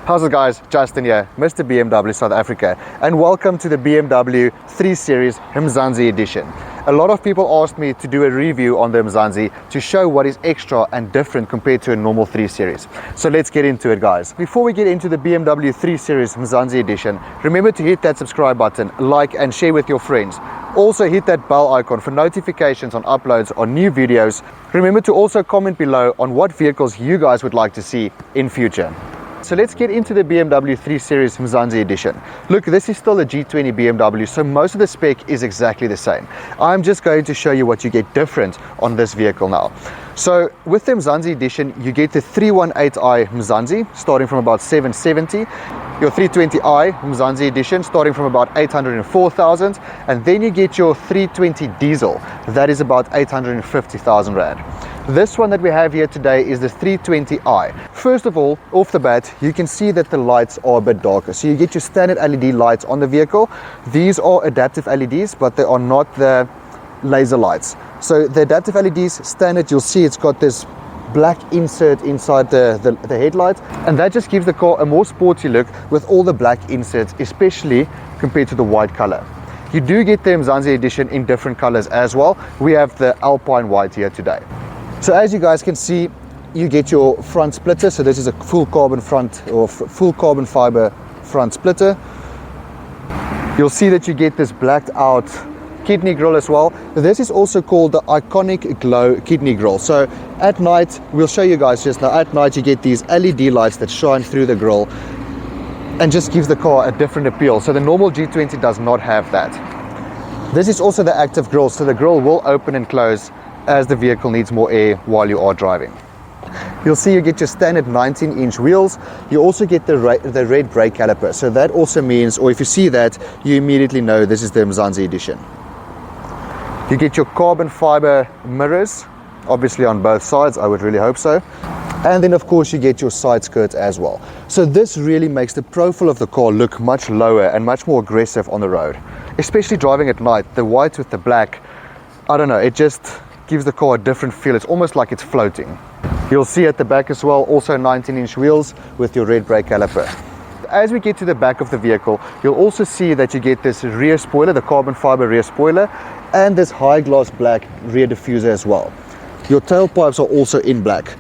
How's it guys, Justin here, Mr. BMW South Africa, and welcome to the BMW 3 Series Mzansi Edition. A lot of people asked me to do a review on the Mzansi to show what is extra and different compared to a normal 3 Series. So let's get into it guys. Before we get into the BMW 3 Series Mzansi Edition, remember to hit that subscribe button, like and share with your friends. Also hit that bell icon for notifications on uploads on new videos. Remember to also comment below on what vehicles you guys would like to see in future. So let's get into the BMW 3 Series Mzansi Edition. Look, this is still a G20 BMW, so most of the spec is exactly the same. I'm just going to show you what you get different on this vehicle now. So with the Mzansi Edition, you get the 318i Mzansi starting from about 770, your 320i Mzansi Edition starting from about 804,000, and then you get your 320 diesel, that is about 850,000 Rand. This one that we have here today is the 320i. First of all, off the bat, you can see that the lights are a bit darker. So you get your standard LED lights on the vehicle. These are adaptive LEDs, but they are not the laser lights. So the adaptive LEDs, standard, you'll see it's got this black insert inside the headlight, and that just gives the car a more sporty look with all the black inserts, especially compared to the white color. You do get the Mzansi Edition in different colors as well. We have the Alpine White here today. So as you guys can see, you get your front splitter. So this is a full carbon front or full carbon fiber front splitter. You'll see that you get this blacked out kidney grille as well. This is also called the iconic glow kidney grille. So at night, we'll show you guys just now, at night you get these LED lights that shine through the grille and just gives the car a different appeal. So the normal G20 does not have that. This is also the active grille, so the grille will open and close as the vehicle needs more air while you are driving. You'll see you get your standard 19-inch wheels. You also get the red brake caliper. So that also means, or if you see that, you immediately know this is the Mzansi Edition. You get your carbon fiber mirrors, obviously on both sides, I would really hope so. And then of course you get your side skirts as well. So this really makes the profile of the car look much lower and much more aggressive on the road. Especially driving at night, the white with the black, I don't know, it just gives the car a different feel. It's almost like it's floating. You'll see at the back as well, also 19-inch wheels with your red brake caliper. As we get to the back of the vehicle, you'll also see that you get this rear spoiler, the carbon fiber rear spoiler, and this high gloss black rear diffuser as well. Your tailpipes are also in black.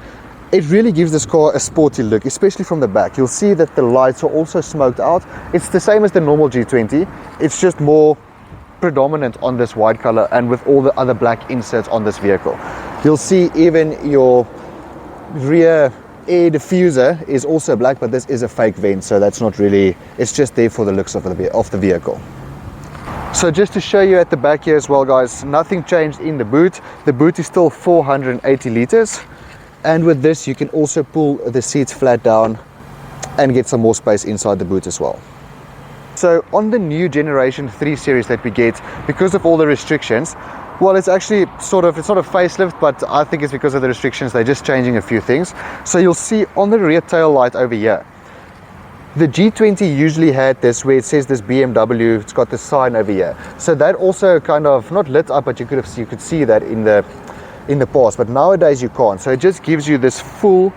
It really gives this car a sporty look, especially from the back. You'll see that the lights are also smoked out. It's the same as the normal G20. It's just more predominant on this white color and with all the other black inserts on this vehicle. You'll see even your rear air diffuser is also black, but this is a fake vent, so that's not really, it's just there for the looks of the vehicle. So just to show you at the back here as well guys, nothing changed in the boot. The boot is still 480 liters, and with this you can also pull the seats flat down and get some more space inside the boot as well. So on the new generation 3 Series that we get, because of all the restrictions, well, it's actually it's not a facelift, but I think it's because of the restrictions, they're just changing a few things. So you'll see on the rear tail light over here, the G20 usually had this where it says this BMW, it's got this sign over here. So that also kind of not lit up, but you could see that in the past, but nowadays you can't. So it just gives you this full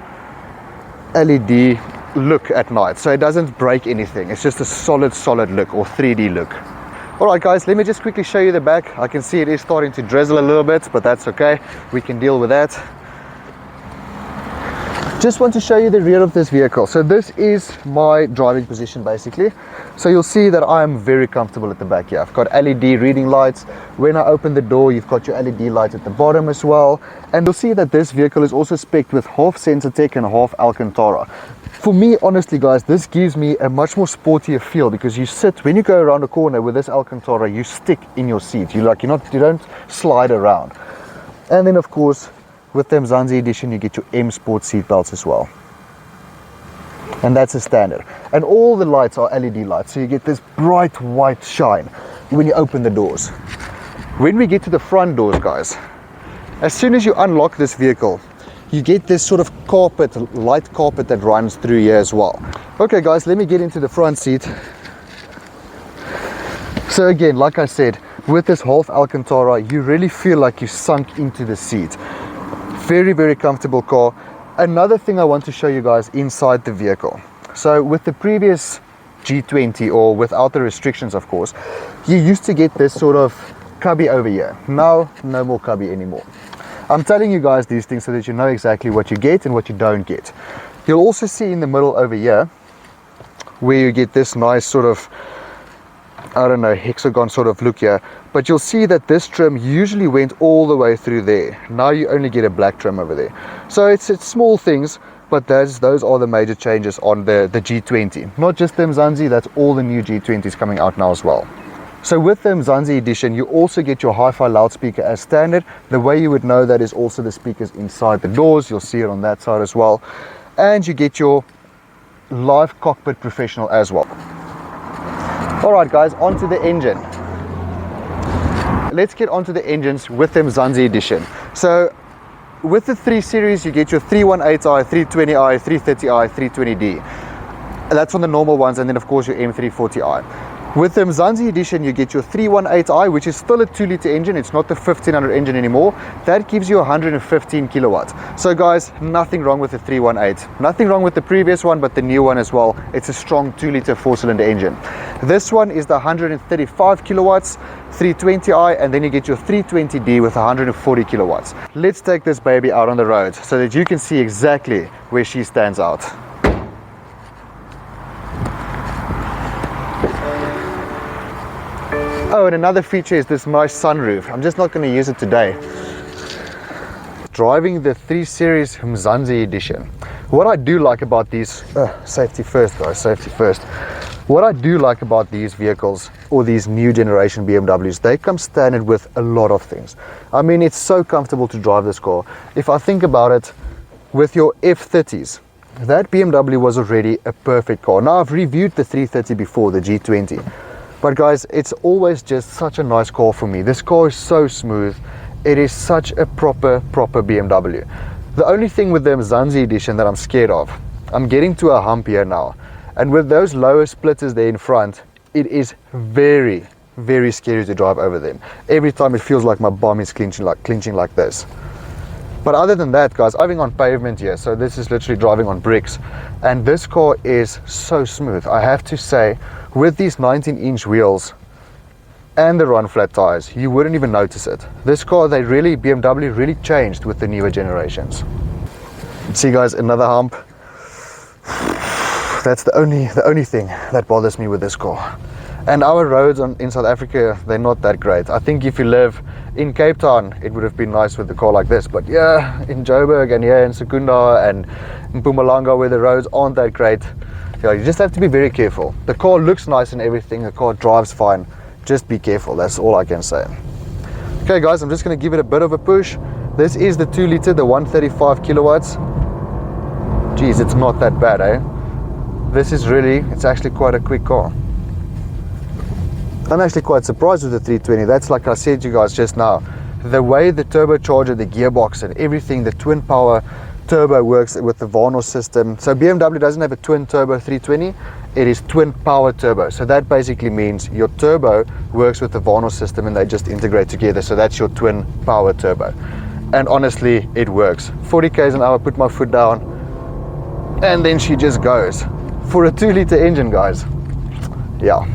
LED look at night, so it doesn't break anything. It's just a solid look, or 3D look. Alright guys, let me just quickly show you the back. I can see it is starting to drizzle a little bit, but that's okay, we can deal with that. Just want to show you the rear of this vehicle. So this is my driving position basically. So you'll see that I am very comfortable at the back here. I've got LED reading lights. When I open the door, you've got your LED lights at the bottom as well. And you'll see that this vehicle is also spec'd with half Sensatec and half Alcantara. For me, honestly guys, this gives me a much more sportier feel, because you sit, when you go around a corner with this Alcantara, you stick in your seat. You don't slide around. And then of course, with the Mzansi Edition, you get your M-Sport seat belts as well. And that's a standard. And all the lights are LED lights, so you get this bright white shine when you open the doors. When we get to the front doors, guys, as soon as you unlock this vehicle, you get this sort of carpet, light carpet that runs through here as well. Okay guys, let me get into the front seat. So again, like I said, with this half Alcantara, you really feel like you sunk into the seat. Very, very comfortable car. Another thing I want to show you guys inside the vehicle. So with the previous G20, or without the restrictions of course, you used to get this sort of cubby over here. Now, no more cubby anymore. I'm telling you guys these things so that you know exactly what you get and what you don't get. You'll also see in the middle over here where you get this nice sort of, I don't know, hexagon sort of look here, but you'll see that this trim usually went all the way through there. Now you only get a black trim over there. So it's small things, but those are the major changes on the G20. Not just the Mzansi, that's all the new G20s coming out now as well. So with the Mzansi Edition, you also get your hi-fi loudspeaker as standard. The way you would know that is also the speakers inside the doors. You'll see it on that side as well. And you get your Live Cockpit Professional as well. Alright guys, onto the engine. Let's get onto the engines with the Mzansi Edition. So with the 3 Series, you get your 318i, 320i, 330i, 320d. That's on the normal ones, and then of course your M340i. With the Mzansi Edition, you get your 318i, which is still a 2-litre engine. It's not the 1500 engine anymore. That gives you 115 kilowatts. So guys, nothing wrong with the 318. Nothing wrong with the previous one, but the new one as well. It's a strong 2-litre 4-cylinder engine. This one is the 135 kilowatts, 320i, and then you get your 320d with 140 kilowatts. Let's take this baby out on the road so that you can see exactly where she stands out. Oh, and another feature is this nice sunroof. I'm just not going to use it today. Driving the 3 Series Mzansi Edition. What I do like about these, safety first guys, safety first. What I do like about these vehicles, or these new generation BMWs, they come standard with a lot of things. I mean, it's so comfortable to drive this car. If I think about it, with your F30s, that BMW was already a perfect car. Now I've reviewed the 330 before, the G20. But guys, it's always just such a nice car for me. This car is so smooth. It is such a proper BMW. The only thing with the Mzansi Edition that I'm scared of, I'm getting to a hump here now. And with those lower splitters there in front, it is very scary to drive over them. Every time it feels like my bum is clinching like this. But other than that, guys, I'm driving on pavement here, so this is literally driving on bricks. And this car is so smooth. I have to say, with these 19-inch wheels and the run flat tires, you wouldn't even notice it. This car, BMW really changed with the newer generations. See guys, another hump. That's the only thing that bothers me with this car. And our roads in South Africa, they're not that great. I think if you live in Cape Town, it would have been nice with a car like this. But yeah, in Joburg and here in Secunda and in Mpumalanga, where the roads aren't that great, yeah, you just have to be very careful. The car looks nice and everything, the car drives fine. Just be careful, that's all I can say. Okay guys, I'm just going to give it a bit of a push. This is the 2-litre, the 135 kilowatts. Geez, it's not that bad, eh? It's actually quite a quick car. I'm actually quite surprised with the 320. That's like I said to you guys just now. The way the turbocharger, the gearbox and everything, the twin power turbo works with the Varno system. So BMW doesn't have a twin turbo 320, it is twin power turbo. So that basically means your turbo works with the Varno system and they just integrate together. So that's your twin power turbo. And honestly, it works. 40 k's an hour, put my foot down, and then she just goes. For a 2-litre engine, guys. Yeah.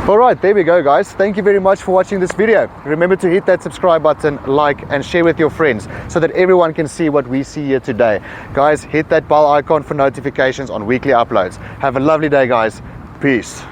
Alright, there we go guys. Thank you very much for watching this video. Remember to hit that subscribe button, like and share with your friends so that everyone can see what we see here today. Guys, hit that bell icon for notifications on weekly uploads. Have a lovely day guys. Peace.